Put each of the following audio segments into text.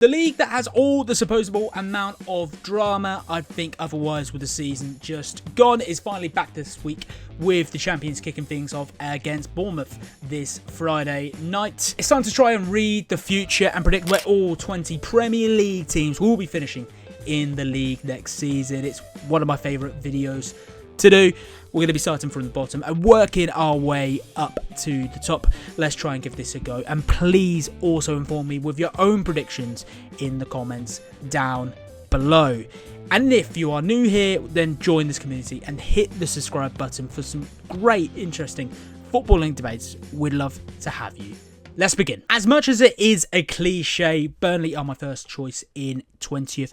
The league that has all the supposable amount of drama, I think otherwise with the season just gone, is finally back this week with the champions kicking things off against Bournemouth this Friday night. It's time to try and read the future and predict where all 20 Premier League teams will be finishing in the league next season. It's one of my favourite videos to do. We're going to be starting from the bottom and working our way up to the top. Let's try and give this a go. And please also inform me with your own predictions in the comments down below. And if you are new here, then join this community and hit the subscribe button for some great, interesting footballing debates. We'd love to have you. Let's begin. As much as it is a cliche, Burnley are my first choice in 20th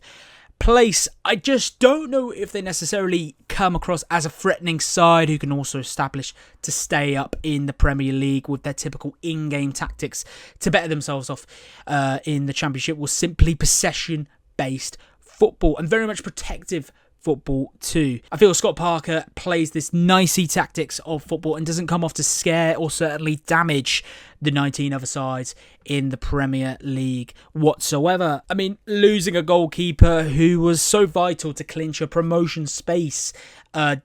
place. I just don't know if they necessarily come across as a threatening side who can also establish to stay up in the Premier League with their typical in-game tactics to better themselves off in the Championship, was simply possession-based football and very much protective football too. I feel Scott Parker plays this nicey tactics of football and doesn't come off to scare or certainly damage the 19 other sides in the Premier League whatsoever. I mean, losing a goalkeeper who was so vital to clinch a promotion space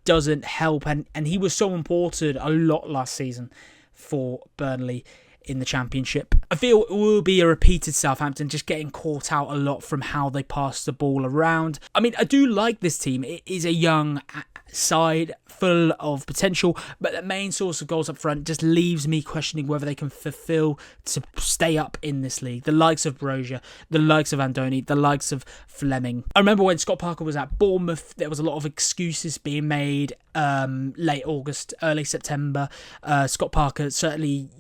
doesn't help, and he was so important a lot last season for Burnley in the Championship. I feel it will be a repeated Southampton, just getting caught out a lot from how they pass the ball around. I mean, I do like this team. It is a young side full of potential, but the main source of goals up front just leaves me questioning whether they can fulfill to stay up in this league. The likes of Brozier, the likes of Andoni, the likes of Fleming. I remember when Scott Parker was at Bournemouth, there was a lot of excuses being made late August, early September. Scott Parker certainly,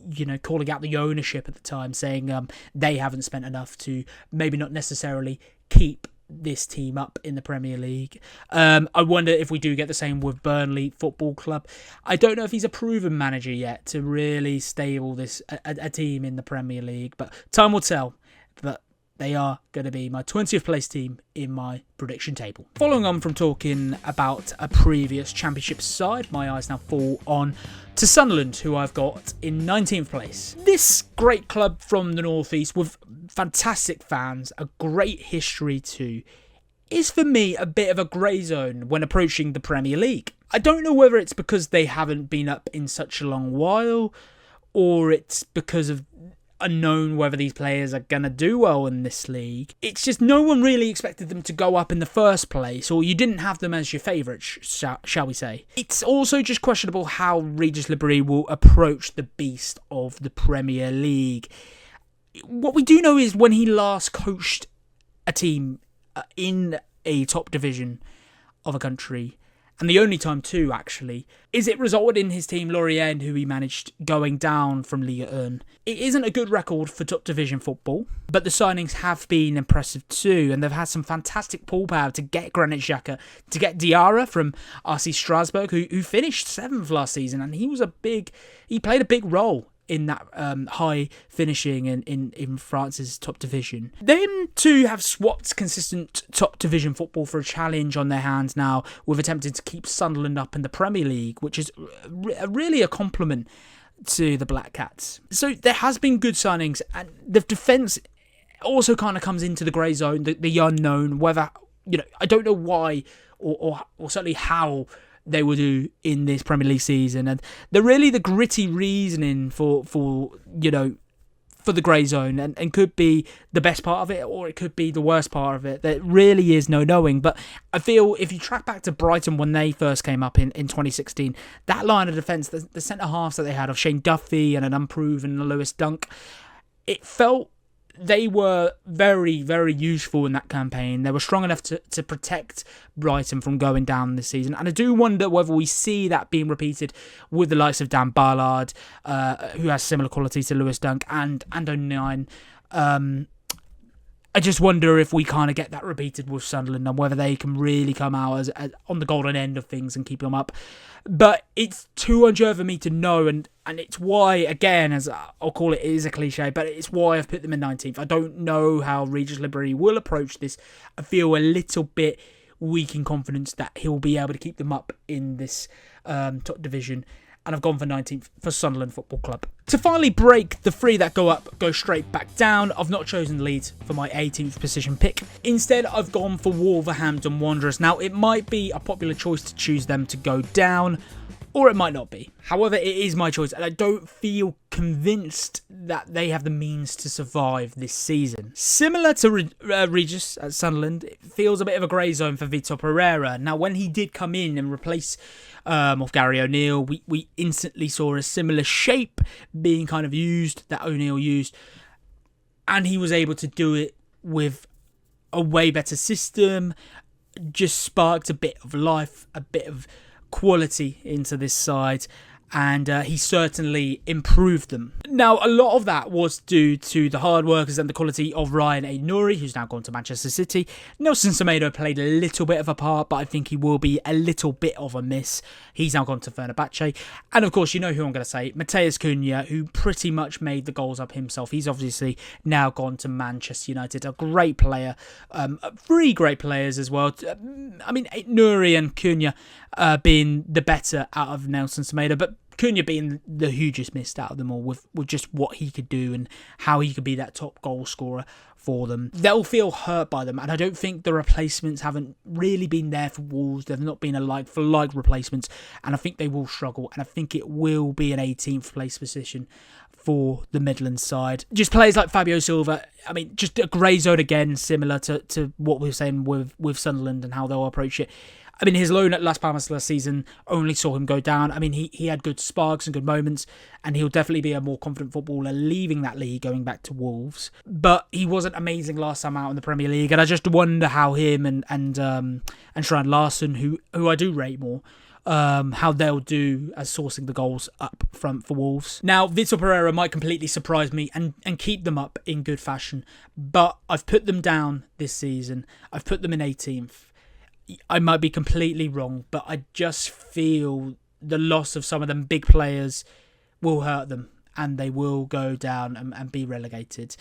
calling out the ownership at the time, saying they haven't spent enough to maybe not necessarily keep this team up in the Premier League. I wonder if we do get the same with Burnley Football Club. I don't know if he's a proven manager yet to really stable this a team in the Premier League, but time will tell. But they are going to be my 20th place team in my prediction table. Following on from talking about a previous Championship side, my eyes now fall on to Sunderland, who I've got in 19th place. This great club from the North East with fantastic fans, a great history too, is for me a bit of a grey zone when approaching the Premier League. I don't know whether it's because they haven't been up in such a long while, or it's because of unknown whether these players are going to do well in this league. It's just no one really expected them to go up in the first place, or you didn't have them as your favourites, shall we say. It's also just questionable how Regis Libri will approach the beast of the Premier League. What we do know is when he last coached a team in a top division of a country, and the only time too, actually, is it resulted in his team, Lorient, who he managed, going down from Ligue 1. It isn't a good record for top division football, but the signings have been impressive too, and they've had some fantastic pull power to get Granit Xhaka, to get Diarra from RC Strasbourg, who finished 7th last season, and he played a big role in that high finishing in France's top division. Them two have swapped consistent top division football for a challenge on their hands now, with attempting to keep Sunderland up in the Premier League, which is really a compliment to the Black Cats. So there has been good signings, and the defence also kind of comes into the grey zone, the unknown, whether, I don't know why or certainly how they will do in this Premier League season, and the gritty reasoning for the grey zone, and could be the best part of it, or it could be the worst part of it. There really is no knowing. But I feel if you track back to Brighton when they first came up in 2016, that line of defence, the centre halves that they had of Shane Duffy and an unproven Lewis Dunk, it felt they were very, very useful in that campaign. They were strong enough to protect Brighton from going down this season. And I do wonder whether we see that being repeated with the likes of Dan Ballard, who has similar qualities to Lewis Dunk, and O'Neill. I just wonder if we kind of get that repeated with Sunderland, and whether they can really come out as on the golden end of things and keep them up. But it's too unsure for me to know, and it's why, again, as I'll call it is a cliche, but it's why I've put them in 19th. I don't know how Regis Libri will approach this. I feel a little bit weak in confidence that he'll be able to keep them up in this top division. and I've gone for 19th for Sunderland Football Club. To finally break the 3 that go up, go straight back down, I've not chosen Leeds for my 18th position pick. Instead, I've gone for Wolverhampton Wanderers. Now, it might be a popular choice to choose them to go down, or it might not be. However, it is my choice, and I don't feel convinced that they have the means to survive this season. Similar to Regis at Sunderland, it feels a bit of a grey zone for Vitor Pereira. Now, when he did come in and replace of Gary O'Neill, we instantly saw a similar shape being kind of used, that O'Neill used, and he was able to do it with a way better system, just sparked a bit of life, a bit of quality into this side, and he certainly improved them. Now, a lot of that was due to the hard workers and the quality of Ryan Aït-Nouri, who's now gone to Manchester City. Nelson Semedo played a little bit of a part, but I think he will be a little bit of a miss. He's now gone to Fenerbahce. And of course, you know who I'm going to say, Matheus Cunha, who pretty much made the goals up himself. He's obviously now gone to Manchester United. A great player. 3 great players as well. I mean, Aït-Nouri and Cunha being the better out of Nelson Semedo, but Cunha being the hugest missed out of them all with just what he could do and how he could be that top goal scorer for them. They'll feel hurt by them, and I don't think the replacements haven't really been there for Wolves. They've not been a like-for-like replacements, and I think they will struggle, and I think it will be an 18th place position for the Midlands side. Just players like Fabio Silva, I mean, just a grey zone again, similar to what we were saying with Sunderland and how they'll approach it. I mean, his loan at Las Palmas last season only saw him go down. I mean, he had good sparks and good moments, and he'll definitely be a more confident footballer leaving that league, going back to Wolves. But he wasn't amazing last time out in the Premier League, and I just wonder how him and Shrine Larson, who I do rate more, how they'll do as sourcing the goals up front for Wolves. Now, Vitor Pereira might completely surprise me and keep them up in good fashion, but I've put them down this season. I've put them in 18th. I might be completely wrong, but I just feel the loss of some of them big players will hurt them, and they will go down and be relegated.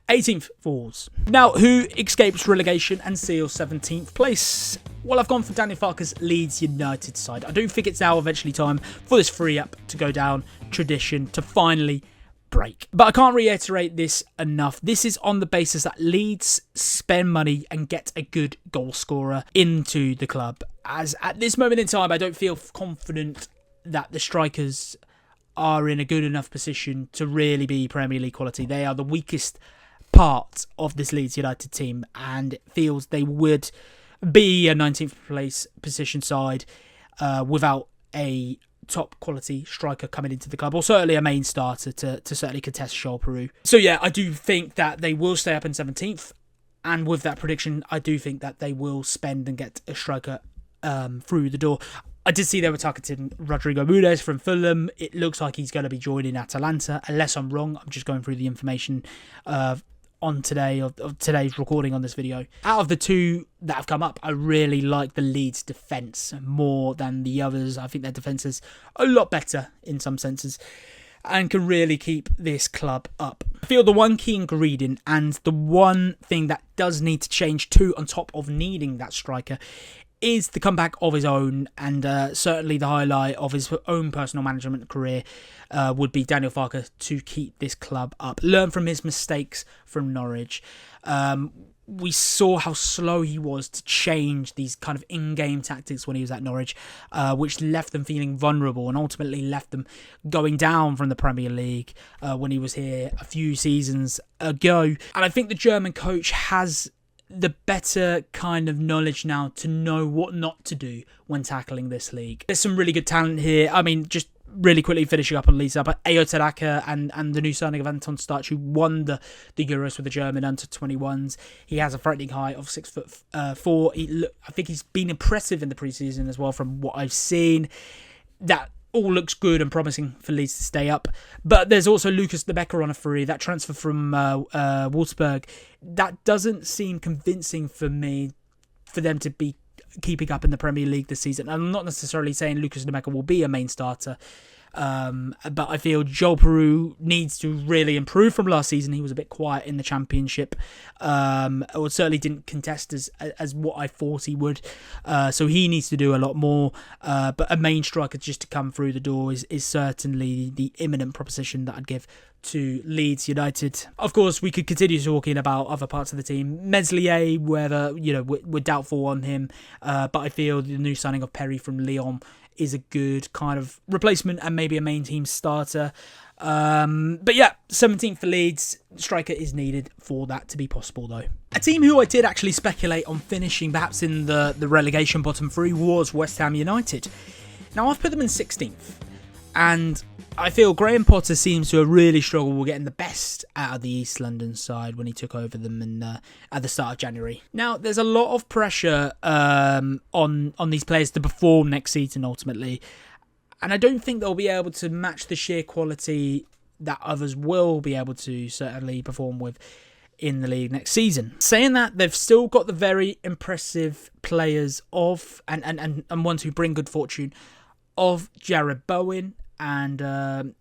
18th falls. Now, who escapes relegation and seals 17th place? Well, I've gone for Daniel Farke's Leeds United side. I do think it's now eventually time for this free-up to go down, tradition to finally break. But I can't reiterate this enough. This is on the basis that Leeds spend money and get a good goal scorer into the club. As at this moment in time, I don't feel confident that the strikers are in a good enough position to really be Premier League quality. They are the weakest part of this Leeds United team, and it feels they would be a 19th place position side without a top quality striker coming into the club, or certainly a main starter to certainly contest Joel Peru. So yeah, I do think that they will stay up in 17th, and with that prediction, I do think that they will spend and get a striker through the door. I did see they were targeting Rodrigo Muniz from Fulham. It looks like he's going to be joining Atalanta, unless I'm wrong. I'm just going through the information on today of today's recording on this video. Out of the 2 that have come up, I really like the Leeds defence more than the others. I think their defence is a lot better in some senses and can really keep this club up. I feel the one key ingredient and the one thing that does need to change too, on top of needing that striker, is the comeback of his own, and certainly the highlight of his own personal management career would be Daniel Farke to keep this club up. Learn from his mistakes from Norwich. We saw how slow he was to change these kind of in-game tactics when he was at Norwich, which left them feeling vulnerable and ultimately left them going down from the Premier League when he was here a few seasons ago. And I think the German coach has the better kind of knowledge now to know what not to do when tackling this league. There's some really good talent here. I mean, just really quickly finishing up on Leeds, but Ayo Tanaka and the new signing of Anton Starch, who won the Euros with the German under-21s. He has a threatening height of 6'4". I think he's been impressive in the preseason as well from what I've seen. That all looks good and promising for Leeds to stay up. But there's also Lucas Lebecker on a free. That transfer from Wolfsburg, that doesn't seem convincing for me for them to be keeping up in the Premier League this season. I'm not necessarily saying Lucas Lebecker will be a main starter, But I feel Joel Peru needs to really improve from last season. He was a bit quiet in the championship, or certainly didn't contest as what I thought he would. So he needs to do a lot more. But a main striker just to come through the door is certainly the imminent proposition that I'd give to Leeds United. Of course, we could continue talking about other parts of the team. Meslier, whether we're doubtful on him, but I feel the new signing of Perry from Lyon is a good kind of replacement and maybe a main team starter. But yeah, 17th for Leeds. Striker is needed for that to be possible, though. A team who I did actually speculate on finishing perhaps in the relegation bottom three was West Ham United. Now, I've put them in 16th, and I feel Graham Potter seems to have really struggled with getting the best out of the East London side when he took over them at the start of January. Now, there's a lot of pressure on these players to perform next season ultimately, and I don't think they'll be able to match the sheer quality that others will be able to certainly perform with in the league next season. Saying that, they've still got the very impressive players of and ones who bring good fortune of Jared Bowen. And,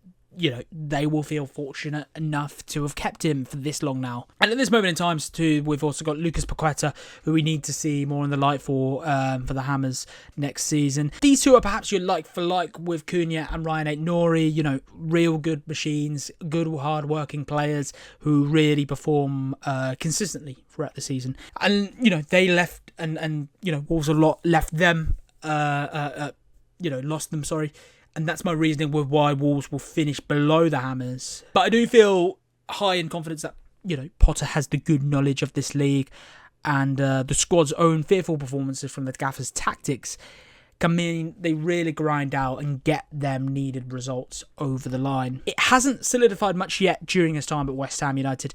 they will feel fortunate enough to have kept him for this long now. And at this moment in time, too, we've also got Lucas Paqueta, who we need to see more in the light for the Hammers next season. These two are perhaps your like for like with Cunha and Ryan Aït-Nouri, real good machines, good hard-working players who really perform consistently throughout the season. And, they left, and Wolves a lot left them, lost them, sorry. And that's my reasoning with why Wolves will finish below the Hammers. But I do feel high in confidence that, Potter has the good knowledge of this league, and the squad's own fearful performances from the gaffer's tactics can mean they really grind out and get them needed results over the line. It hasn't solidified much yet during his time at West Ham United.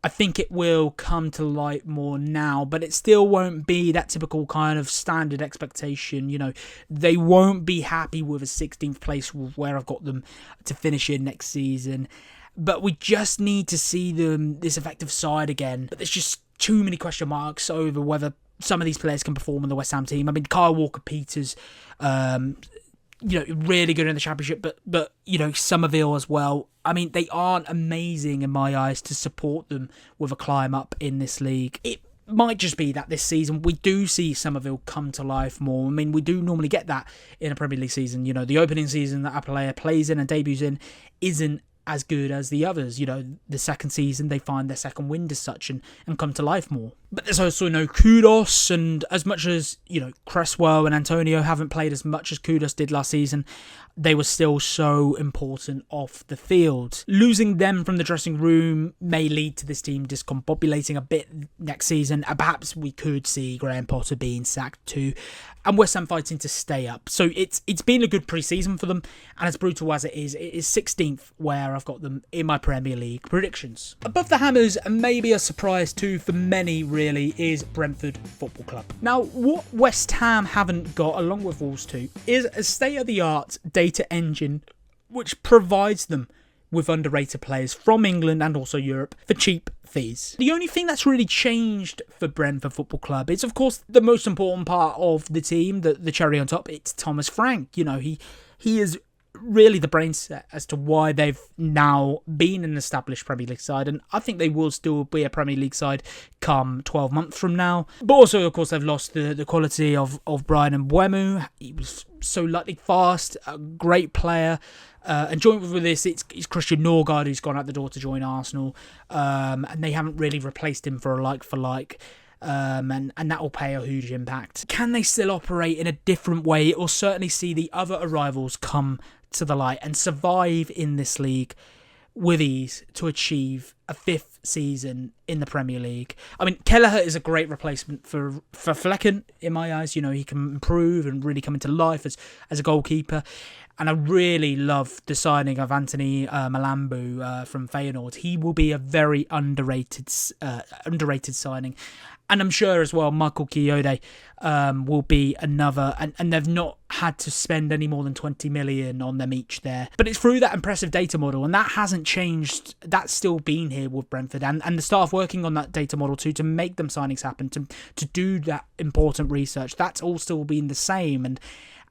I think it will come to light more now, but it still won't be that typical kind of standard expectation. They won't be happy with a 16th place where I've got them to finish in next season. But we just need to see them, this effective side again. But there's just too many question marks over whether some of these players can perform in the West Ham team. I mean, Kyle Walker-Peters, really good in the Championship, but Somerville as well. I mean, they aren't amazing in my eyes to support them with a climb up in this league. It might just be that this season we do see Somerville come to life more. I mean, we do normally get that in a Premier League season. The opening season that a player plays in and debuts in isn't as good as the others. The second season they find their second wind as such and come to life more. But there's also no Kudos, and as much as Cresswell and Antonio haven't played as much as Kudos did last season, they were still so important off the field. Losing them from the dressing room may lead to this team discombobulating a bit next season, and perhaps we could see Graham Potter being sacked too, and West Ham fighting to stay up. So it's been a good pre-season for them, and as brutal as it is 16th where I've got them in my Premier League predictions. Above the Hammers, and maybe a surprise too for many really, is Brentford Football Club. Now, what West Ham haven't got, along with Wolves too, is a state-of-the-art data engine which provides them with underrated players from England and also Europe for cheap fees. The only thing that's really changed for Brentford Football Club is, of course, the most important part of the team, the cherry on top. It's Thomas Frank. He is really the brain set as to why they've now been an established Premier League side, and I think they will still be a Premier League side come 12 months from now. But also, of course, they've lost the quality of Brian Mbeumo. He was so lightly fast, a great player. And joined with this, it's Christian Norgard who's gone out the door to join Arsenal, and they haven't really replaced him for a like-for-like. And that will pay a huge impact. Can they still operate in a different way, or certainly see the other arrivals come to the light and survive in this league with ease to achieve a 5th season in the Premier League? I mean, Kelleher is a great replacement for Flecken in my eyes. He can improve and really come into life as a goalkeeper. And I really love the signing of Anthony Malambu from Feyenoord. He will be a very underrated signing. And I'm sure as well Michael Kiyode will be another. And they've not had to spend any more than 20 million on them each there. But it's through that impressive data model, and that hasn't changed. That's still been here here with Brentford, and the staff working on that data model too, to make them signings happen, to do that important research. That's all still being the same,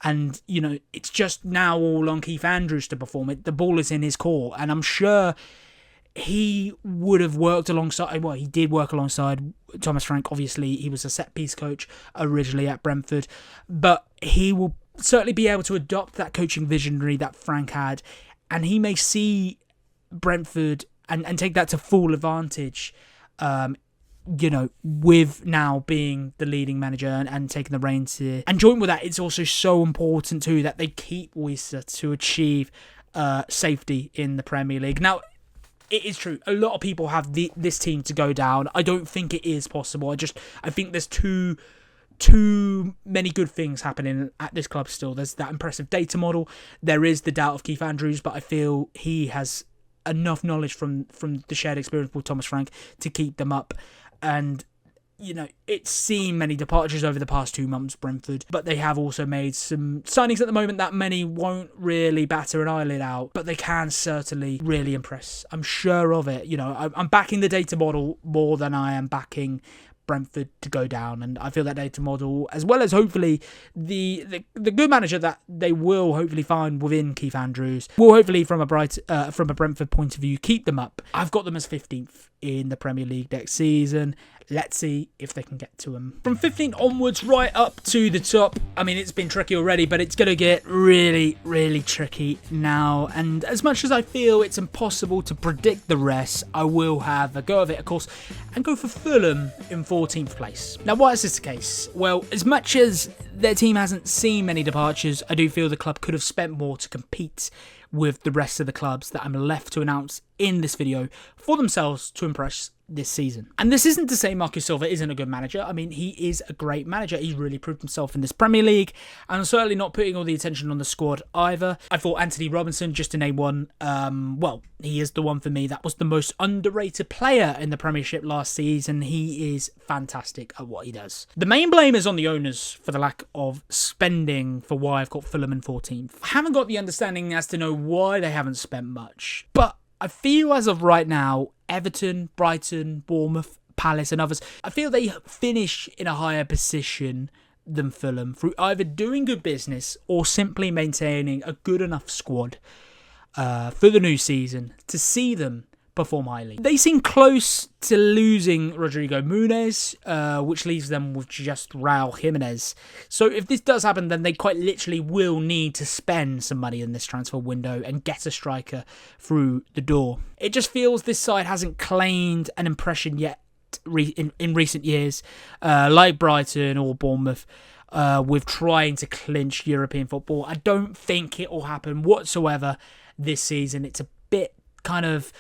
and you know, it's just now all on Keith Andrews to perform it. The ball is in his court, and I'm sure he would have worked alongside, well, he did work alongside Thomas Frank. Obviously, he was a set-piece coach originally at Brentford, but he will certainly be able to adopt that coaching visionary that Frank had, and he may see Brentford and take that to full advantage, you know, with now being the leading manager and taking the reins here. And joined with that, it's also so important too that they keep Weiser to achieve safety in the Premier League. Now, it is true, a lot of people have this team to go down. I don't think it is possible. I think there's too many good things happening at this club still. There's that impressive data model. There is the doubt of Keith Andrews, but I feel he has enough knowledge from the shared experience with Thomas Frank to keep them up. And, you know, it's seen many departures over the past 2 months, Brentford, but they have also made some signings at the moment that many won't really batter an eyelid out, but they can certainly really impress. I'm sure of it. You know, I'm backing the data model more than I am backing Brentford to go down, and I feel that data model, as well as hopefully the good manager that they will hopefully find within Keith Andrews, will hopefully from a Brentford point of view keep them up. I've got them as 15th in the Premier League next season. Let's see if they can get to them. From 15 onwards, right up to the top. I mean, it's been tricky already, but it's going to get really, really tricky now. And as much as I feel it's impossible to predict the rest, I will have a go of it, of course, and go for Fulham in 14th place. Now, why is this the case? Well, as much as their team hasn't seen many departures, I do feel the club could have spent more to compete with the rest of the clubs that I'm left to announce in this video for themselves to impress this season. And this isn't to say Marco Silva isn't a good manager. I mean, he is a great manager. He's really proved himself in this Premier League, and I'm certainly not putting all the attention on the squad either. I thought Anthony Robinson, just to name one, well, he is the one for me that was the most underrated player in the Premiership last season. He is fantastic at what he does. The main blame is on the owners for the lack of spending for why I've got Fulham in 14th. I haven't got the understanding as to know why they haven't spent much, but I feel as of right now, Everton, Brighton, Bournemouth, Palace and others, I feel they finish in a higher position than Fulham through either doing good business or simply maintaining a good enough squad for the new season to see them perform highly. They seem close to losing Rodrigo Muniz, which leaves them with just Raul Jimenez. So if this does happen, then they quite literally will need to spend some money in this transfer window and get a striker through the door. It just feels this side hasn't claimed an impression yet in recent years, like Brighton or Bournemouth, with trying to clinch European football. I don't think it will happen whatsoever this season. It's a bit kind of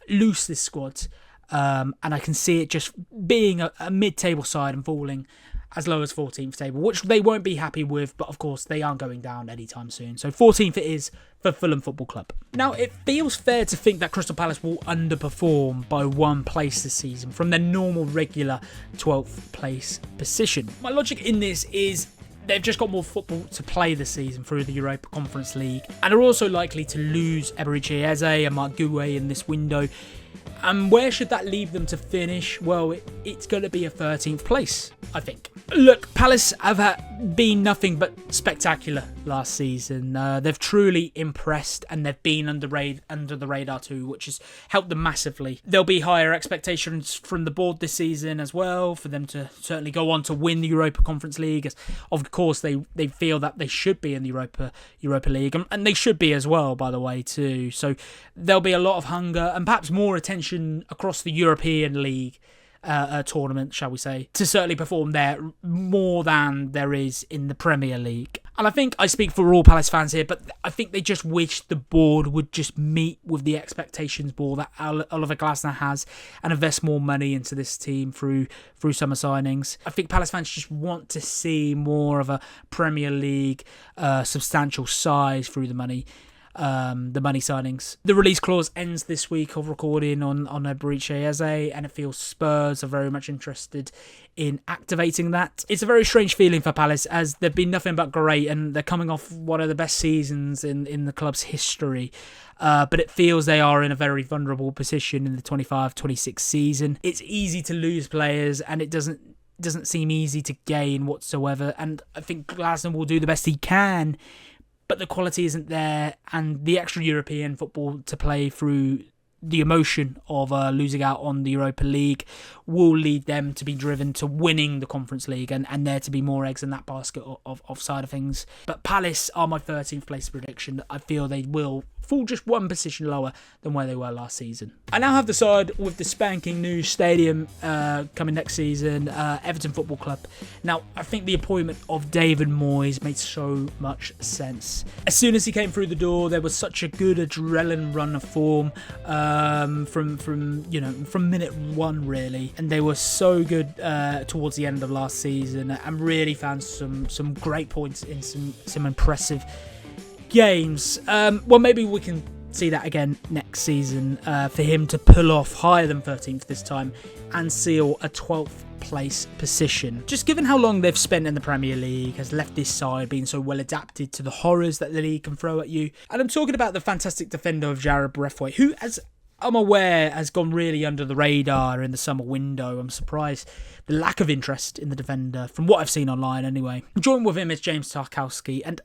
loose, this squad, and I can see it just being a mid-table side and falling as low as 14th table, which they won't be happy with, but of course they aren't going down anytime soon. So 14th it is for Fulham Football Club. Now, it feels fair to think that Crystal Palace will underperform by 1 place this season from their normal regular 12th place position. My logic in this is they've just got more football to play this season through the Europa Conference League, and are also likely to lose Eberici Eze and Mark Gué in this window. And where should that leave them to finish? Well, it's going to be a 13th place, I think. Look, Palace have been nothing but spectacular last season. They've truly impressed, and they've been under the radar too, which has helped them massively. There'll be higher expectations from the board this season as well, for them to certainly go on to win the Europa Conference League. As of course, they feel that they should be in the Europa League, and they should be as well, by the way, too. So there'll be a lot of hunger and perhaps more attention across the European League tournament, shall we say, to certainly perform there more than there is in the Premier League. And I think I speak for all Palace fans here, but I think they just wish the board would just meet with the expectations ball that Oliver Glasner has and invest more money into this team through summer signings. I think Palace fans just want to see more of a Premier League substantial size through the money. the money signings. The release clause ends this week of recording on Footie Agenda, and it feels Spurs are very much interested in activating that. It's a very strange feeling for Palace, as they've been nothing but great, and they're coming off one of the best seasons in the club's history. But it feels they are in a very vulnerable position in the 25-26 season. It's easy to lose players, and it doesn't seem easy to gain whatsoever. And I think Glasner will do the best he can, but the quality isn't there, and the extra European football to play through the emotion of losing out on the Europa League will lead them to be driven to winning the Conference League, and there to be more eggs in that basket of side of things. But Palace are my 13th place prediction. I feel they will fall just one position lower than where they were last season. I now have the side with the spanking new stadium coming next season, Everton Football Club. Now, I think the appointment of David Moyes made so much sense. As soon as he came through the door, there was such a good adrenaline run of form from minute one, really, and they were so good towards the end of last season, and really found some great points in some impressive games. Well, maybe we can see that again next season for him to pull off higher than 13th this time and seal a 12th place position. Just given how long they've spent in the Premier League has left this side being so well adapted to the horrors that the league can throw at you. And I'm talking about the fantastic defender of Jared Braithwaite, who, as I'm aware, has gone really under the radar in the summer window. I'm surprised the lack of interest in the defender, from what I've seen online anyway. Joined with him is James Tarkowski, and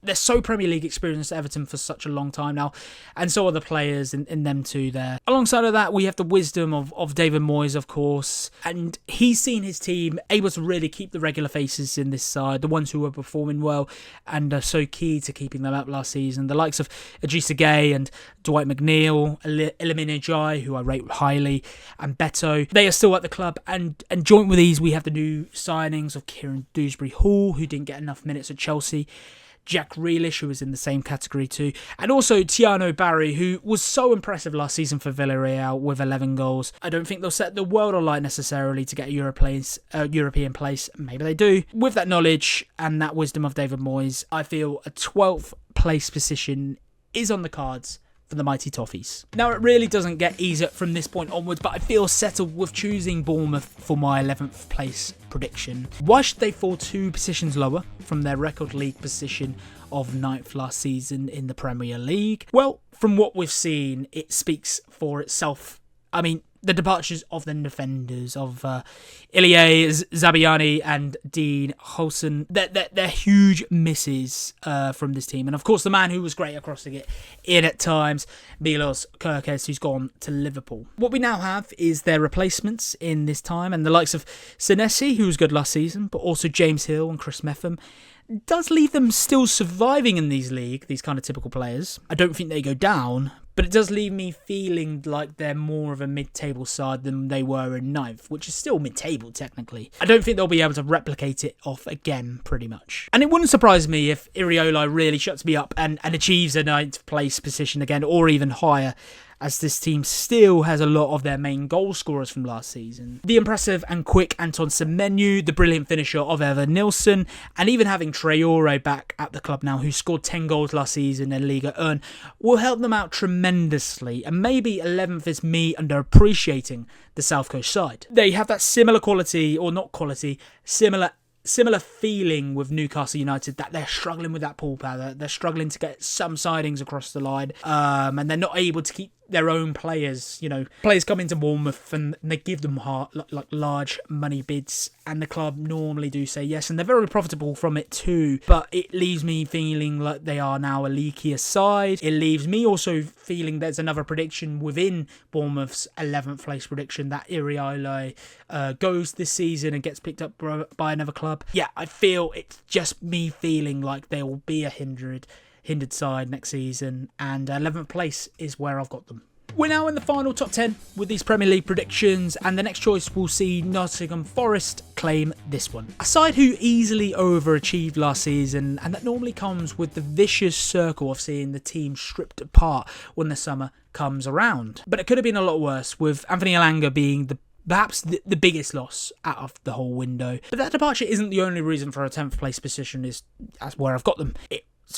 they're so Premier League experienced at Everton for such a long time now, and so are the players in them too there. Alongside of that, we have the wisdom of David Moyes, of course, and he's seen his team able to really keep the regular faces in this side, the ones who are performing well and are so key to keeping them up last season. The likes of Idrissa Gueye and Dwight McNeil, Iliman Ndiaye, who I rate highly, and Beto. They are still at the club, and joint with these, we have the new signings of Kieran Dewsbury-Hall, who didn't get enough minutes at Chelsea, Jack Grealish, who was in the same category too, and also Tiano Barry, who was so impressive last season for Villarreal with 11 goals. I don't think they'll set the world alight necessarily to get a European place. Maybe they do. With that knowledge and that wisdom of David Moyes, I feel a 12th place position is on the cards for the mighty Toffees. Now, it really doesn't get easier from this point onwards, but I feel settled with choosing Bournemouth for my 11th place prediction. Why should they fall 2 positions lower from their record league position of 9th last season in the Premier League? Well, from what we've seen, it speaks for itself. I mean, the departures of the defenders of Ilie Zabiani and Dean Holson, they're huge misses from this team. And of course, the man who was great at crossing it in at times, Milos Kerkez, who's gone to Liverpool. What we now have is their replacements in this time, and the likes of Senesi, who was good last season, but also James Hill and Chris Metham, does leave them still surviving in these kind of typical players. I don't think they go down, but it does leave me feeling like they're more of a mid-table side than they were in 9th, which is still mid-table technically. I don't think they'll be able to replicate it off again, pretty much. And it wouldn't surprise me if Iraola really shuts me up and achieves a 9th place position again, or even higher, as this team still has a lot of their main goal scorers from last season. The impressive and quick Anton Semenyo, the brilliant finisher of Evan Nilsson, and even having Traore back at the club now, who scored 10 goals last season in Liga 1, will help them out tremendously, and maybe 11th is me underappreciating the South Coast side. They have that similar quality, or not quality, similar feeling with Newcastle United, that they're struggling with that pool power. They're struggling to get some sidings across the line, and they're not able to keep their own players. Players come into Bournemouth and they give them large money bids, and the club normally do say yes, and they're very profitable from it too. But it leaves me feeling like they are now a leakier side. It leaves me also feeling there's another prediction within Bournemouth's 11th place prediction, that Iraola goes this season and gets picked up by another club. Yeah, I feel it's just me feeling like they will be a hindered side next season, and 11th place is where I've got them. We're now in the final top 10 with these Premier League predictions, and the next choice will see Nottingham Forest claim this one. A side who easily overachieved last season, and that normally comes with the vicious circle of seeing the team stripped apart when the summer comes around. But it could have been a lot worse, with Anthony Elanga being perhaps the biggest loss out of the whole window. But that departure isn't the only reason for a 10th place position, that's where I've got them.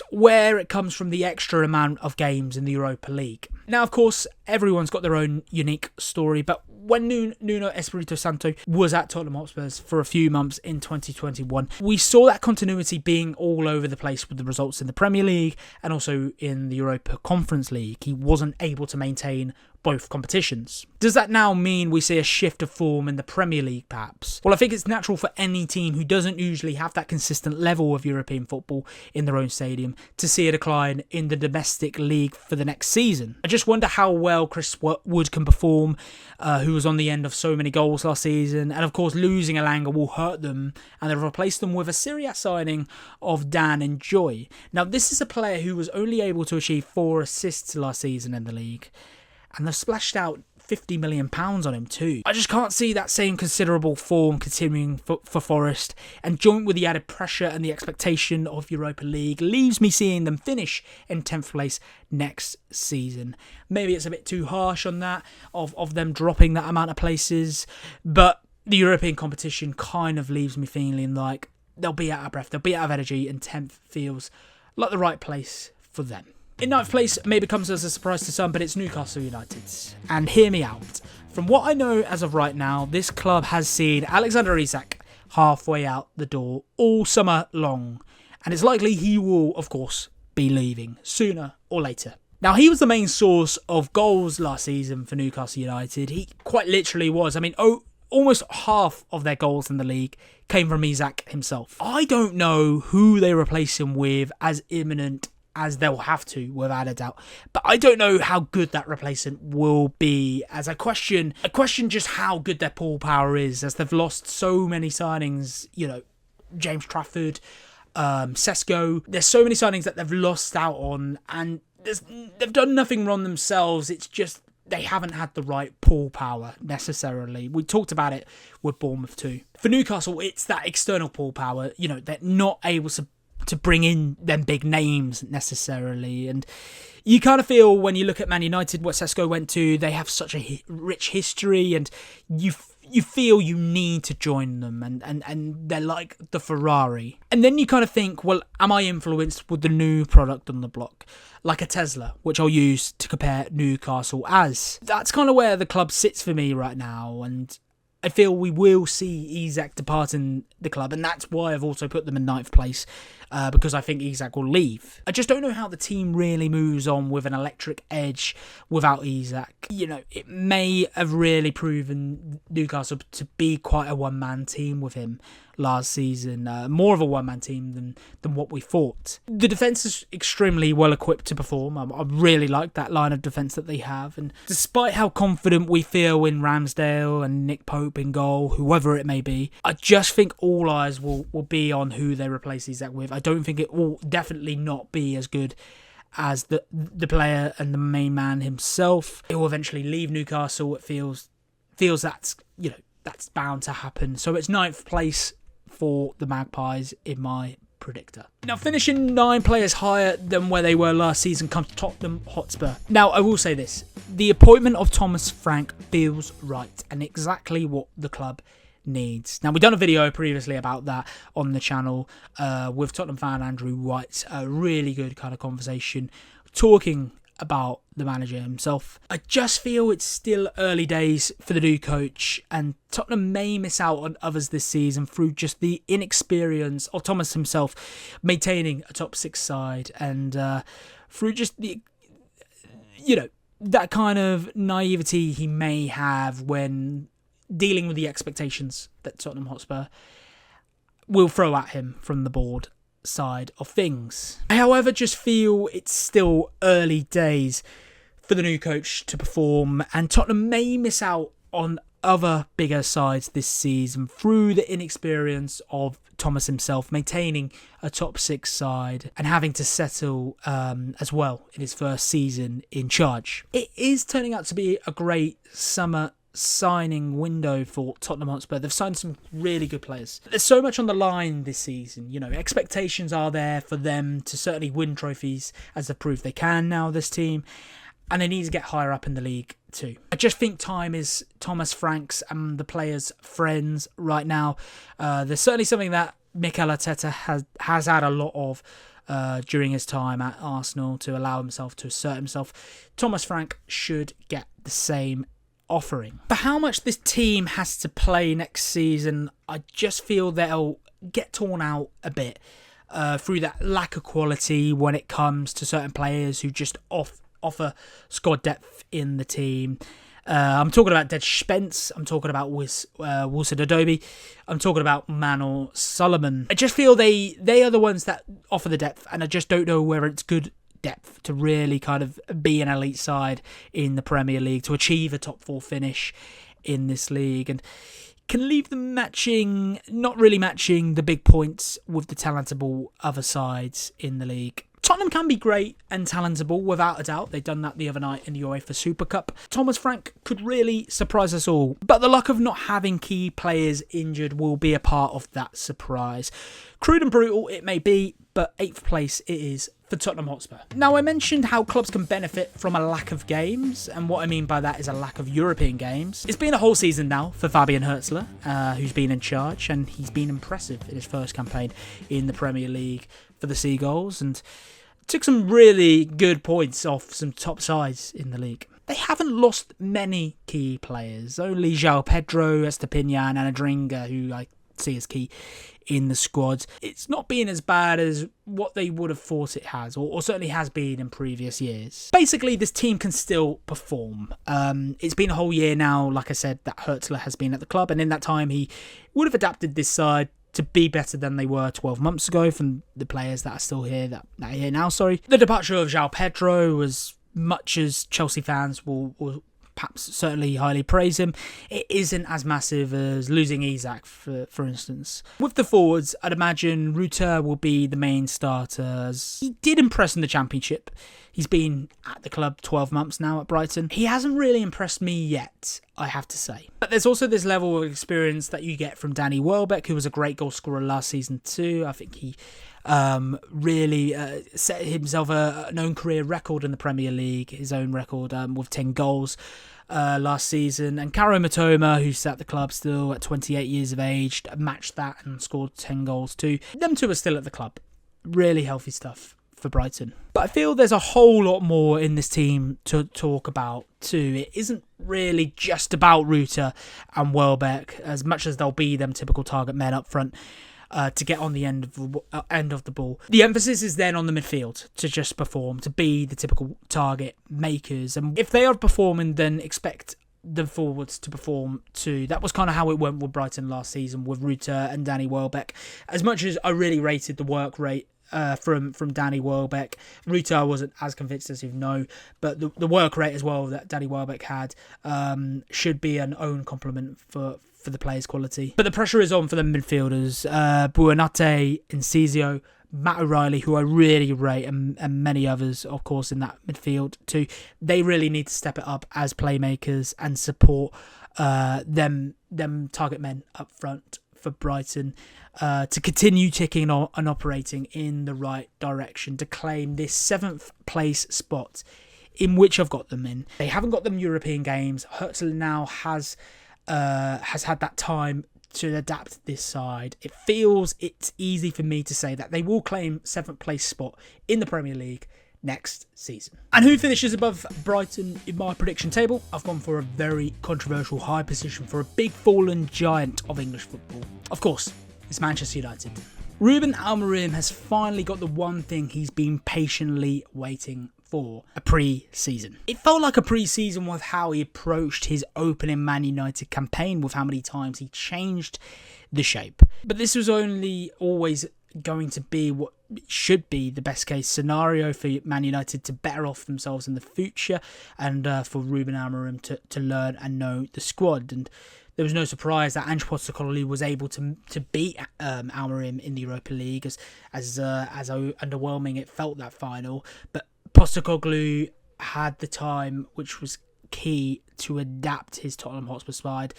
where it comes from the extra amount of games in the Europa League. Now, of course, everyone's got their own unique story, but when Nuno Espirito Santo was at Tottenham Hotspurs for a few months in 2021, we saw that continuity being all over the place with the results in the Premier League and also in the Europa Conference League. He wasn't able to maintain both competitions. Does that now mean we see a shift of form in the Premier League, perhaps? Well, I think it's natural for any team who doesn't usually have that consistent level of European football in their own stadium to see a decline in the domestic league for the next season. I just wonder how well Chris Wood can perform, who was on the end of so many goals last season, and of course losing Elanga will hurt them, and they've replaced them with a Serie A signing of Dan and Joy. Now, this is a player who was only able to achieve 4 assists last season in the league, and they've splashed out £50 million on him too. I just can't see that same considerable form continuing for Forest, and joint with the added pressure and the expectation of Europa League leaves me seeing them finish in 10th place next season. Maybe it's a bit too harsh on that, of them dropping that amount of places, but the European competition kind of leaves me feeling like they'll be out of breath, they'll be out of energy, and 10th feels like the right place for them. In 9th place, maybe comes as a surprise to some, but it's Newcastle United. And hear me out. From what I know as of right now, this club has seen Alexander Isak halfway out the door all summer long. And it's likely he will, of course, be leaving sooner or later. Now, he was the main source of goals last season for Newcastle United. He quite literally was. I mean, almost half of their goals in the league came from Isak himself. I don't know who they replace him with as imminent as they'll have to, without a doubt. But I don't know how good that replacement will be, as I question just how good their pull power is, as they've lost so many signings, James Trafford, Sesko. There's so many signings that they've lost out on, and they've done nothing wrong themselves. It's just they haven't had the right pull power necessarily. We talked about it with Bournemouth too. For Newcastle, it's that external pull power. They're not able to bring in them big names necessarily, and you kind of feel when you look at Man United, what Sesko went to, they have such a rich history, and you feel you need to join them, and they're like the Ferrari. And then you kind of think, well, am I influenced with the new product on the block, like a Tesla, which I'll use to compare Newcastle as? That's kind of where the club sits for me right now, and I feel we will see Isak departing the club, and that's why I've also put them in 9th place, because I think Isak will leave. I just don't know how the team really moves on with an electric edge without Isak. It may have really proven Newcastle to be quite a one-man team with him last season, more of a one-man team than what we thought. The defence is extremely well equipped to perform. I really like that line of defence that they have, and despite how confident we feel in Ramsdale and Nick Pope in goal, whoever it may be, I just think all eyes will be on who they replace Isak with. I don't think it will definitely not be as good as the player and the main man himself. He will eventually leave Newcastle. It feels that's that's bound to happen. So it's 9th place for the Magpies in my predictor. Now, finishing 9 players higher than where they were last season comes Tottenham Hotspur. Now, I will say this. The appointment of Thomas Frank feels right and exactly what the club needs. Now, we've done a video previously about that on the channel with Tottenham fan Andrew White. A really good kind of conversation talking about the manager himself. I just feel it's still early days for the new coach, and Tottenham may miss out on others this season through just the inexperience of Thomas himself maintaining a top 6 side, and through just the that kind of naivety he may have when dealing with the expectations that Tottenham Hotspur will throw at him from the board side of things. I, however, just feel it's still early days for the new coach to perform, and Tottenham may miss out on other bigger sides this season through the inexperience of Thomas himself maintaining a top 6 side and having to settle as well in his first season in charge. It is turning out to be a great summer signing window for Tottenham Hotspur. They've signed some really good players. There's so much on the line this season. Expectations are there for them to certainly win trophies, as they've proved they can now, this team, and they need to get higher up in the league too. I just think time is Thomas Frank's and the players' friends right now. There's certainly something that Mikel Arteta has had a lot of during his time at Arsenal to allow himself to assert himself. Thomas Frank should get the same offering. For how much this team has to play next season, I just feel they'll get torn out a bit through that lack of quality when it comes to certain players who just offer squad depth in the team. I'm talking about Dej Spence. I'm talking about Wilson-Adobe. I'm talking about Manor Solomon. I just feel they are the ones that offer the depth, and I just don't know whether it's good depth to really kind of be an elite side in the Premier League, to achieve a top 4 finish in this league, and can leave them not really matching the big points with the talentable other sides in the league. Tottenham can be great and talentable, without a doubt. They've done that the other night in the UEFA Super Cup. Thomas Frank could really surprise us all, but the luck of not having key players injured will be a part of that surprise. Crude and brutal it may be, but 8th place it is for Tottenham Hotspur. Now, I mentioned how clubs can benefit from a lack of games, and what I mean by that is a lack of European games. It's been a whole season now for Fabian Hürzeler, who's been in charge, and he's been impressive in his first campaign in the Premier League for the Seagulls, and took some really good points off some top sides in the league. They haven't lost many key players, only João Pedro, Estepinian and Adringa, who I see as key in the squad. It's not been as bad as what they would have thought it has, or certainly has been in previous years. Basically, this team can still perform. It's been a whole year now, like I said, that Hürzeler has been at the club, and in that time he would have adapted this side to be better than they were 12 months ago from the players that are still here, that are here now, sorry. The departure of João Pedro, as much as Chelsea fans will perhaps certainly highly praise him, it isn't as massive as losing Isak, for instance. With the forwards, I'd imagine Ruter will be the main starter, as he did impress in the Championship. He's been at the club 12 months now at Brighton. He hasn't really impressed me yet, I have to say. But there's also this level of experience that you get from Danny Welbeck, who was a great goal scorer last season too. I think he really set himself an own career record in the Premier League, his own record with 10 goals last season. And Karo Matoma, who's at the club still at 28 years of age, matched that and scored 10 goals too. Them two are still at the club. Really healthy stuff for Brighton. But I feel there's a whole lot more in this team to talk about too. It isn't really just about Ruter and Welbeck, as much as they'll be them typical target men up front to get on the end of the ball. The emphasis is then on the midfield to just perform, to be the typical target makers. And if they are performing, then expect the forwards to perform too. That was kind of how it went with Brighton last season with Ruter and Danny Welbeck. As much as I really rated the work rate from Danny Welbeck, Ruter I wasn't as convinced, as you know, but the work rate as well that Danny Welbeck had should be an own compliment for the player's quality. But the pressure is on for the midfielders. Buonanotte, Enciso, Matt O'Reilly, who I really rate, and many others, of course, in that midfield too. They really need to step it up as playmakers and support them target men up front for Brighton to continue ticking on and operating in the right direction to claim this 7th place spot in which I've got them in. They haven't got them European games. Hürzeler now has had that time to adapt this side. It feels it's easy for me to say that they will claim 7th place spot in the Premier League next season. And who finishes above Brighton in my prediction table? I've gone for a very controversial high position for a big fallen giant of English football. Of course, it's Manchester United. Ruben Amorim has finally got the one thing he's been patiently waiting for: a pre-season. It felt like a pre-season with how he approached his opening Man United campaign, with how many times he changed the shape. But this was only always going to be what should be the best case scenario for Man United to better off themselves in the future, and for Ruben Amorim to learn and know the squad. And there was no surprise that Ange Postecoglou was able to beat Amorim in the Europa League, as underwhelming it felt, that final. But Postecoglou had the time, which was key, to adapt his Tottenham Hotspur side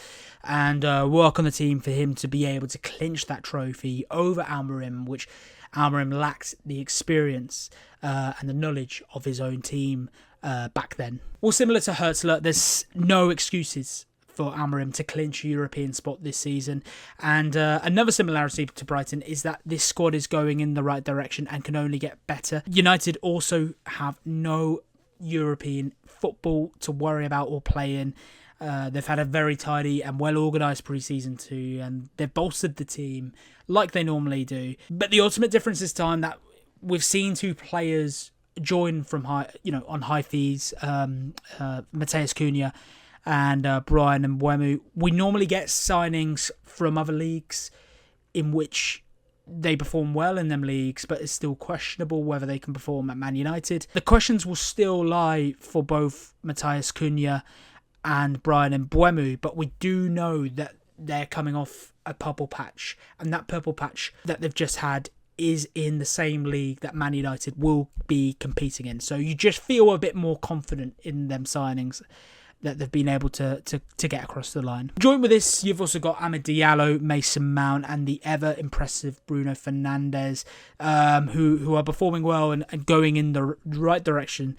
and work on the team for him to be able to clinch that trophy over Amorim, which Amorim lacked the experience and the knowledge of his own team back then. Well, similar to Hürzeler, there's no excuses for Amorim to clinch a European spot this season. And another similarity to Brighton is that this squad is going in the right direction and can only get better. United also have no European football to worry about or play in. They've had a very tidy and well-organised pre-season too, and they've bolstered the team like they normally do. But the ultimate difference this time that we've seen two players join from on high fees, Matheus Cunha and Bryan Mbeumo. We normally get signings from other leagues in which they perform well in them leagues, but it's still questionable whether they can perform at Man United. The questions will still lie for both Matheus Cunha and Bryan Mbeumo, but we do know that they're coming off a purple patch, and that purple patch that they've just had is in the same league that Man United will be competing in. So you just feel a bit more confident in them signings that they've been able to get across the line. Joined with this, you've also got Amad Diallo, Mason Mount, and the ever-impressive Bruno Fernandes, who are performing well and going in the right direction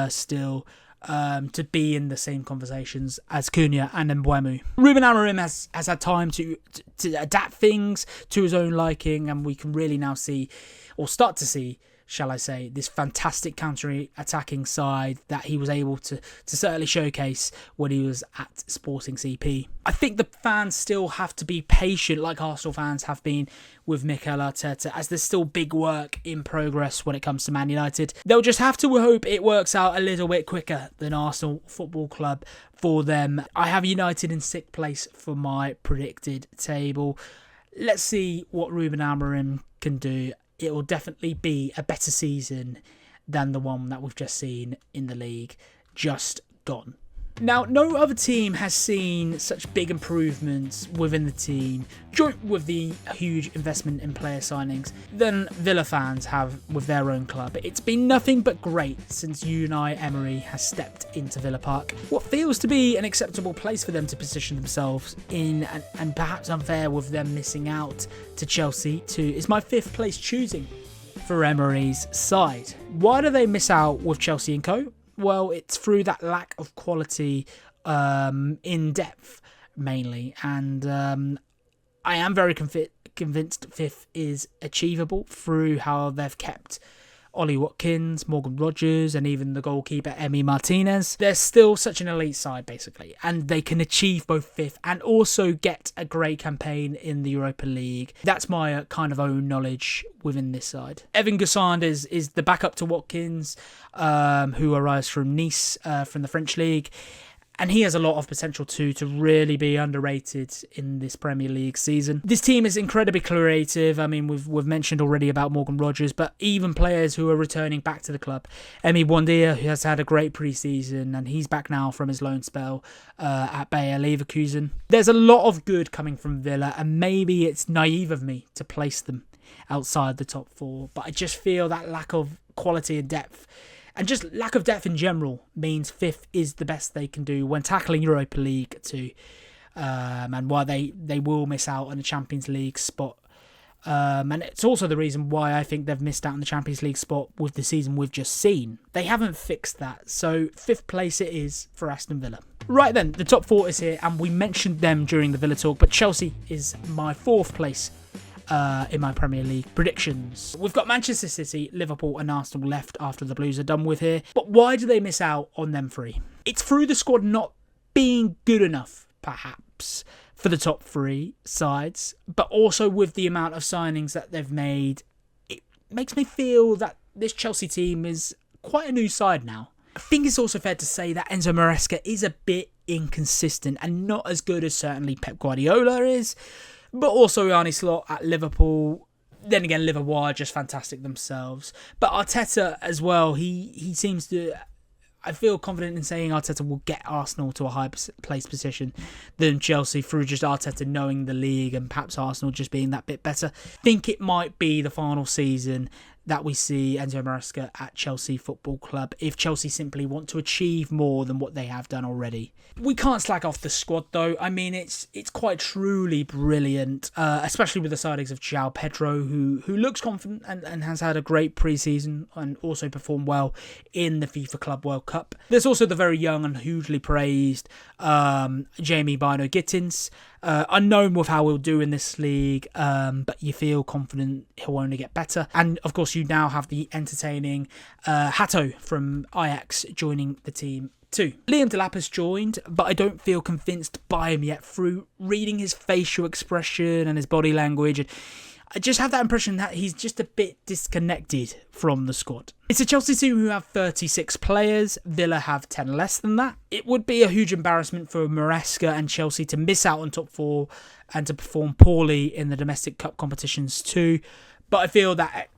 still. To be in the same conversations as Cunha and Mbeumo. Ruben Amorim has had time to adapt things to his own liking, and we can really now see, or start to see, shall I say, this fantastic counter-attacking side that he was able to certainly showcase when he was at Sporting CP. I think the fans still have to be patient, like Arsenal fans have been with Mikel Arteta, as there's still big work in progress when it comes to Man United. They'll just have to hope it works out a little bit quicker than Arsenal Football Club for them. I have United in 6th place for my predicted table. Let's see what Ruben Amorim can do. It will definitely be a better season than the one that we've just seen in the league just gone. Now, no other team has seen such big improvements within the team, joint with the huge investment in player signings, than Villa fans have with their own club. It's been nothing but great since Unai Emery has stepped into Villa Park. What feels to be an acceptable place for them to position themselves in, and perhaps unfair with them missing out to Chelsea too, is my 5th place choosing for Emery's side. Why do they miss out with Chelsea and co? Well, it's through that lack of quality in depth, mainly. And I am very convinced 5th is achievable through how they've kept Ollie Watkins, Morgan Rogers, and even the goalkeeper, Emi Martinez. They're still such an elite side, basically. And they can achieve both 5th and also get a great campaign in the Europa League. That's my kind of own knowledge within this side. Evan Gossard is the backup to Watkins, who arrives from Nice, from the French League. And he has a lot of potential too to really be underrated in this Premier League season. This team is incredibly creative. I mean, we've mentioned already about Morgan Rogers, but even players who are returning back to the club. Emi Buendia, who has had a great pre-season, and he's back now from his loan spell at Bayer Leverkusen. There's a lot of good coming from Villa, and maybe it's naive of me to place them outside the top 4, but I just feel that lack of quality and depth, and just lack of depth in general, means 5th is the best they can do when tackling Europa League too. And why they will miss out on the Champions League spot. And it's also the reason why I think they've missed out on the Champions League spot with the season we've just seen. They haven't fixed that. So 5th place it is for Aston Villa. Right then, the top 4 is here, and we mentioned them during the Villa talk, but Chelsea is my 4th place in my Premier League predictions. We've got Manchester City, Liverpool and Arsenal left after the Blues are done with here. But why do they miss out on them 3? It's through the squad not being good enough, perhaps, for the top 3 sides, but also with the amount of signings that they've made. It makes me feel that this Chelsea team is quite a new side now. I think it's also fair to say that Enzo Maresca is a bit inconsistent and not as good as certainly Pep Guardiola is. But also Arne Slot at Liverpool. Then again, Liverpool are just fantastic themselves. But Arteta as well, he seems to... I feel confident in saying Arteta will get Arsenal to a higher place position than Chelsea through just Arteta knowing the league and perhaps Arsenal just being that bit better. I think it might be the final season that we see Enzo Maresca at Chelsea Football Club if Chelsea simply want to achieve more than what they have done already. We can't slack off the squad though. I mean, it's quite truly brilliant, especially with the sightings of João Pedro, who looks confident and has had a great pre-season and also performed well in the FIFA Club World Cup. There's also the very young and hugely praised Jamie Bino Gittins, unknown with how he'll do in this league, but you feel confident he'll only get better. And of course, you now have the entertaining Hato from Ajax joining the team too. Liam Delap has joined, but I don't feel convinced by him yet through reading his facial expression and his body language. And I just have that impression that he's just a bit disconnected from the squad. It's a Chelsea team who have 36 players. Villa have 10 less than that. It would be a huge embarrassment for Maresca and Chelsea to miss out on top four and to perform poorly in the domestic cup competitions too. But I feel that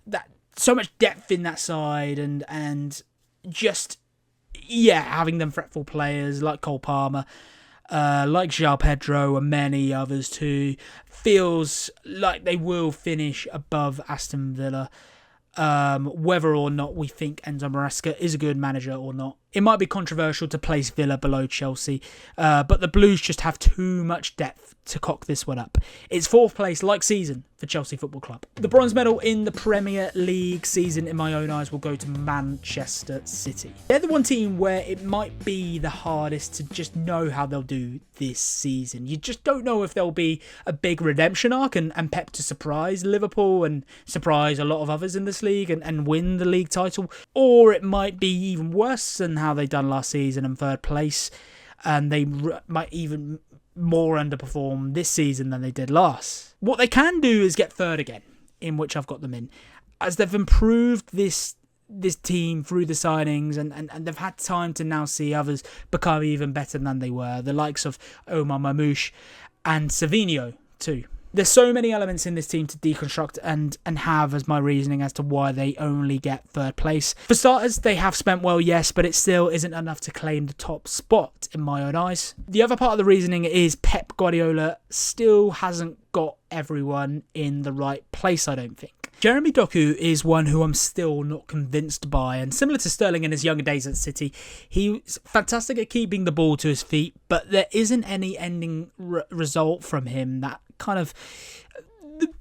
so much depth in that side and just, having them fretful players like Cole Palmer, like João Pedro and many others too, feels like they will finish above Aston Villa, whether or not we think Enzo Maresca is a good manager or not. It might be controversial to place Villa below Chelsea, but the Blues just have too much depth to cock this one up. It's fourth place like season for Chelsea Football Club. The bronze medal in the Premier League season, in my own eyes, will go to Manchester City. They're the one team where it might be the hardest to just know how they'll do this season. You just don't know if there'll be a big redemption arc and Pep to surprise Liverpool and surprise a lot of others in this league and win the league title, or it might be even worse than how they done last season in third place, and they might even more underperform this season than they did last. What they can do is get third again, in which I've got them in, as they've improved this team through the signings and they've had time to now see others become even better than they were, the likes of Omar Mamouche and Savinho too. There's so many elements in this team to deconstruct and have as my reasoning as to why they only get third place. For starters, they have spent well, yes, but it still isn't enough to claim the top spot in my own eyes. The other part of the reasoning is Pep Guardiola still hasn't got everyone in the right place, I don't think. Jeremy Doku is one who I'm still not convinced by, and similar to Sterling in his younger days at City, he's fantastic at keeping the ball to his feet, but there isn't any ending result from him that kind of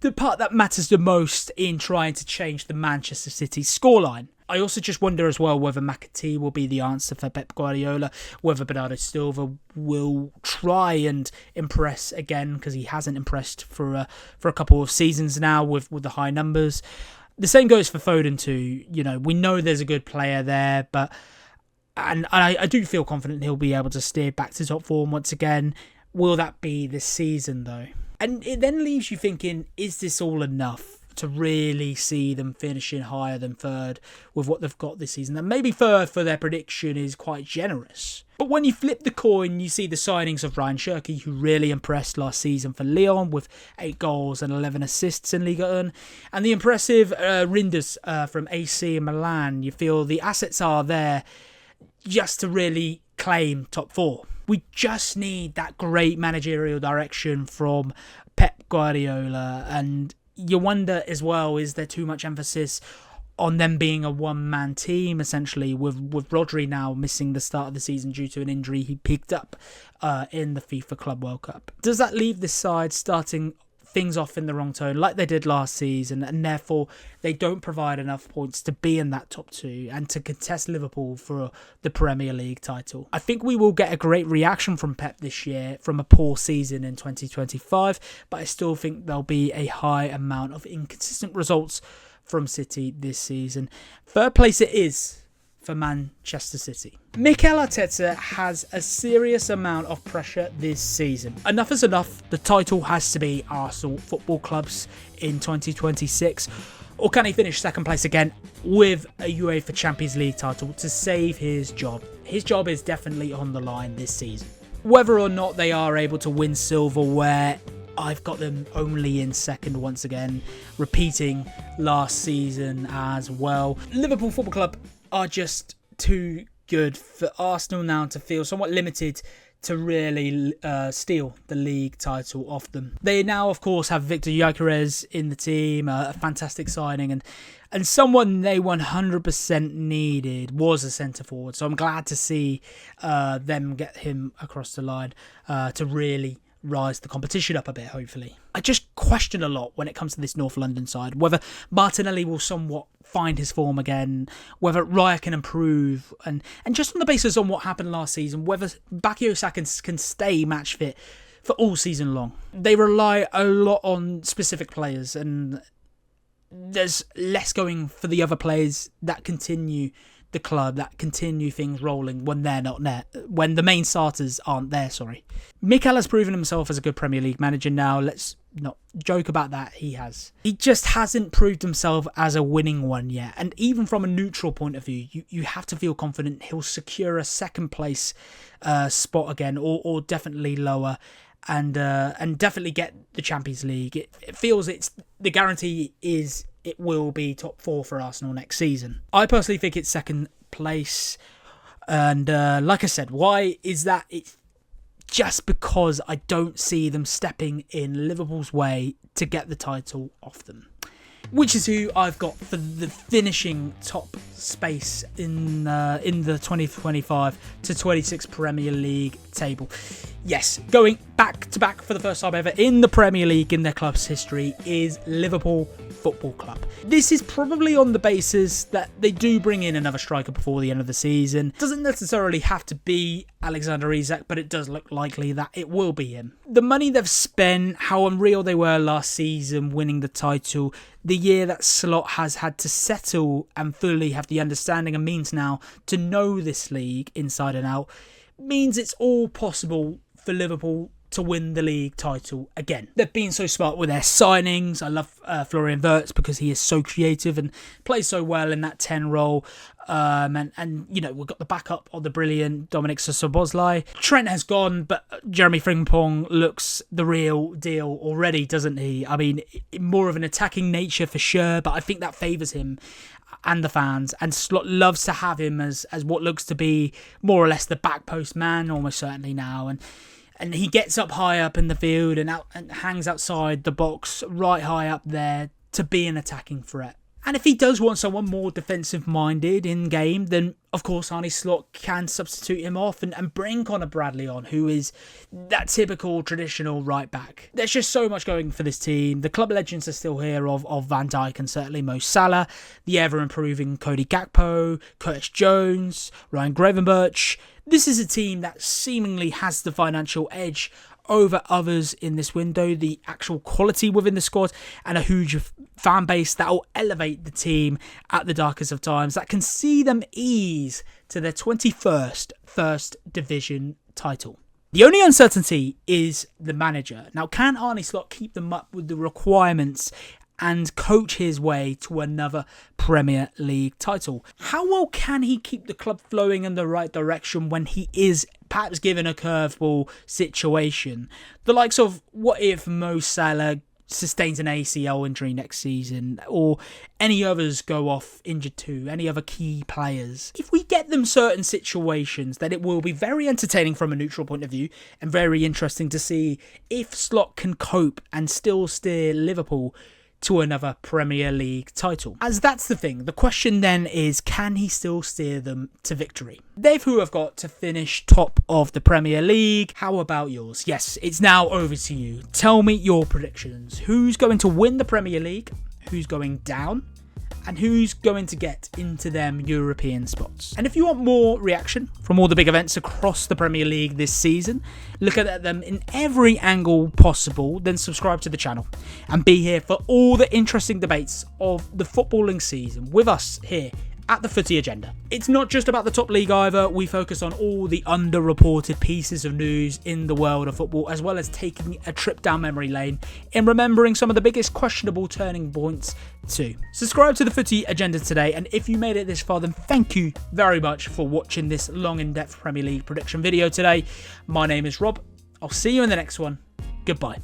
the part that matters the most in trying to change the Manchester City scoreline. I also just wonder as well whether McAtee will be the answer for Pep Guardiola, whether Bernardo Silva will try and impress again, because he hasn't impressed for a couple of seasons now with the high numbers. The same goes for Foden too. We know there's a good player there, but I do feel confident he'll be able to steer back to top form once again. Will that be this season though? And it then leaves you thinking, is this all enough to really see them finishing higher than third with what they've got this season? And maybe third for their prediction is quite generous. But when you flip the coin, you see the signings of Ryan Cherki, who really impressed last season for Lyon with 8 goals and 11 assists in Liga 1, and the impressive Rinders from AC Milan. You feel the assets are there just to really claim top 4. We just need that great managerial direction from Pep Guardiola, and you wonder as well, is there too much emphasis on them being a one-man team, essentially, with Rodri now missing the start of the season due to an injury he picked up in the FIFA Club World Cup? Does that leave this side starting things off in the wrong tone like they did last season, and therefore they don't provide enough points to be in that top 2 and to contest Liverpool for the Premier League title? I think we will get a great reaction from Pep this year from a poor season in 2025, but I still think there'll be a high amount of inconsistent results from City this season. Third place it is for Manchester City. Mikel Arteta has a serious amount of pressure this season. Enough is enough. The title has to be Arsenal Football Club's in 2026. Or can he finish second place again with a UEFA Champions League title to save his job? His job is definitely on the line this season. Whether or not they are able to win silverware, I've got them only in second once again, repeating last season as well. Liverpool Football Club are just too good for Arsenal now to feel somewhat limited to really steal the league title off them. They now, of course, have Victor Gyökeres in the team, a fantastic signing, and someone they 100% needed was a centre forward. So I'm glad to see them get him across the line to really rise the competition up a bit, hopefully. I just question a lot when it comes to this North London side, whether Martinelli will somewhat find his form again, whether Raya can improve, and just on the basis on what happened last season, whether Bukayo Saka can stay match fit for all season long. They rely a lot on specific players, and there's less going for the other players that continue the club, that continue things rolling when they're not there, when the main starters aren't there, Mikel has proven himself as a good Premier League manager now. Let's not joke about that. He has. He just hasn't proved himself as a winning one yet. And even from a neutral point of view, you have to feel confident he'll secure a second place spot again, or definitely lower, and definitely get the Champions League. It feels the guarantee is it will be top 4 for Arsenal next season. I personally think it's second place. And like I said, why is that? It's just because I don't see them stepping in Liverpool's way to get the title off them, which is who I've got for the finishing top space in the 2025 to 26 Premier League table. Yes, going back to back for the first time ever in the Premier League in their club's history is Liverpool Football Club. This is probably on the basis that they do bring in another striker before the end of the season. It doesn't necessarily have to be Alexander Isak, but it does look likely that it will be him. The money they've spent, how unreal they were last season winning the title, the year that Slot has had to settle and fully have the understanding and means now to know this league inside and out, means it's all possible for Liverpool to win the league title again. They've been so smart with their signings. I love Florian Wirtz because he is so creative and plays so well in that 10 role. And you know, we've got the backup of the brilliant Dominic Szoboszlai. Trent has gone, but Jeremy Frimpong looks the real deal already, doesn't he? I mean, more of an attacking nature for sure, but I think that favours him and the fans, and Slot loves to have him as what looks to be more or less the back post man, almost certainly now, and he gets up high up in the field and hangs outside the box right high up there to be an attacking threat. And if he does want someone more defensive-minded in-game, then, of course, Arne Slot can substitute him off and bring Conor Bradley on, who is that typical, traditional right-back. There's just so much going for this team. The club legends are still here of Van Dijk and certainly Mo Salah, the ever-improving Cody Gakpo, Curtis Jones, Ryan Gravenberch. This is a team that seemingly has the financial edge over others in this window, the actual quality within the squad, and a huge fan base that will elevate the team at the darkest of times, that can see them ease to their 21st First Division title. The only uncertainty is the manager. Now, can Arne Slot keep them up with the requirements and coach his way to another Premier League title? How well can he keep the club flowing in the right direction when he is perhaps given a curveball situation? The likes of, what if Mo Salah sustains an ACL injury next season, or any others go off injured too, any other key players? If we get them certain situations, then it will be very entertaining from a neutral point of view and very interesting to see if Slot can cope and still steer Liverpool to another Premier League title. As that's the thing, the question then is, can he still steer them to victory? They've who have got to finish top of the Premier League. How about yours? Yes, it's now over to you. Tell me your predictions. Who's going to win the Premier League? Who's going down? And who's going to get into them European spots? And if you want more reaction from all the big events across the Premier League this season, look at them in every angle possible, then subscribe to the channel and be here for all the interesting debates of the footballing season with us here at the Footie Agenda. It's not just about the top league either. We focus on all the underreported pieces of news in the world of football, as well as taking a trip down memory lane in remembering some of the biggest questionable turning points too. Subscribe to the Footie Agenda today, and if you made it this far, then thank you very much for watching this long in-depth Premier League prediction video today. My name is Rob. I'll see you in the next one. Goodbye.